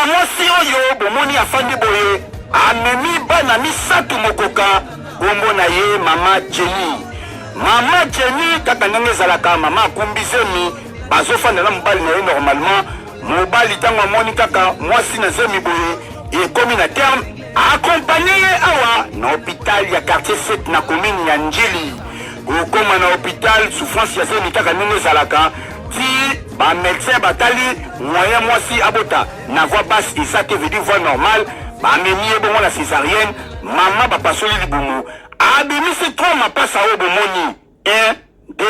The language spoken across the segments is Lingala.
mwasi oyo bomoni afandi boye amemi bana misato mokoka kombo na ye mama Jenny. Mama Jenny kaka ndenge ezalaka mama akumbizemi bazofanda na mobali na ye normalement mobali ntango amoni kaka mwasi na zemi boye ekomi na terme accompagné ye awa na hôpital ya quartier 7 na commune ya Njili. Kokoma na hôpital souffrance ya zemi kaka ndenge ezalaka ti ba médecin batali moyen mwasi abota na voix basse isa te veut dire voix normale ba memi ye bongo na césarienne mama bapasoli libumu abimisi 3 mapasa oyo bomoni 1 2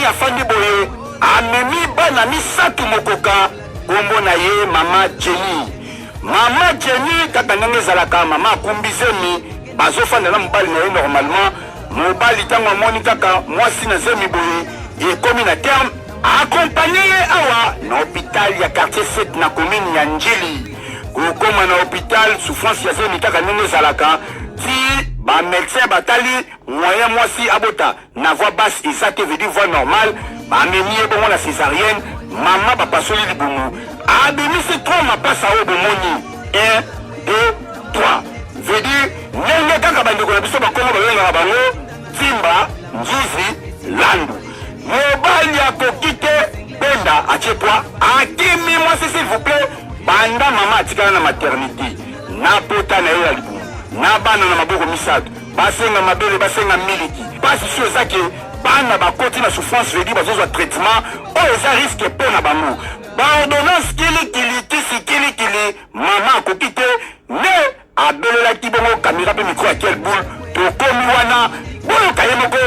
afandi boye amemi bana misato mokoka kombo na ye mama Jenny. Mama Jenny kaka ndenge ezalaka mama akumbizemi bazofanda na mobali na ye normalement mobali ntango amoni kaka mwasi na zemi boye ekomi na terme accompagné ye awa na hôpital ya quartier 7 na commune ya Njili. Kokoma na hôpital souffrance ya zemi kaka ndenge ezalaka ti ba médecin batali moyen mwasi abota na voix basse isa te veut dire voix normale ba memi ye bongo na césarienne mama bapasoli libumu abimisi 3 mapasa oyo bomoni 1 2 3 veut dire ndenge kaka bandeko na biso bakongo babengaka bango timba njizi landu. Mobali akoki te penda atie poa akimi mwasi s'il vous plaît banda mama atikala na maternité na pota na ye ya libumu na bana na maboko misato basenga mabele basenga miliki pasi sio ezake bana bakoti na souffrance veut dire bazozwa traitement oyo eza risque mpo na bango baordonnance kilikili kisi kilikili mama akoki te ne abelelaki bongo kamera mpe mikro ya kel boule tokomi wana boyoka ye moko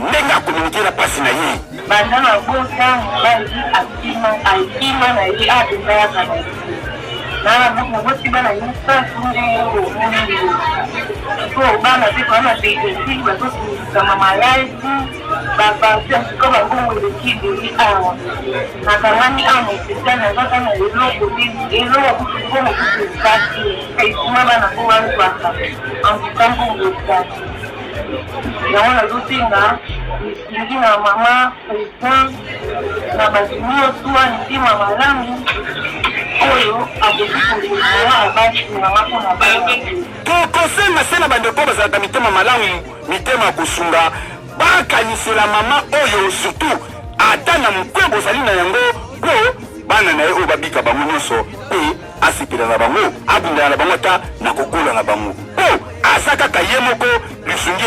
ndenge akominike na pasi na ye banda mabota mobali akima na ye apesayaka na maboti bana misato ndenge po bana pe kama teki basosika maladi bapasi asiko bangongo lekideli awa nakamani awa mosesana ezaka na eloko kusukongo kusesaki kaisima bana po bazwaka antuka mbongo esaki yango nazosenga misingi na mama president na bato nyonso anitima malamu oyo akokikolea abasi mama mpona bana tokosenga se na bandeko bazalaka mitema malamu mitema ya kosunga bakanisela mama oyo surtout ata na mokwe bozali na yango po bana na ye oyo babika bango nyonso mpe asepela na bango abundela na bango ata na kokola na bango po aza kaka ye moko lisungi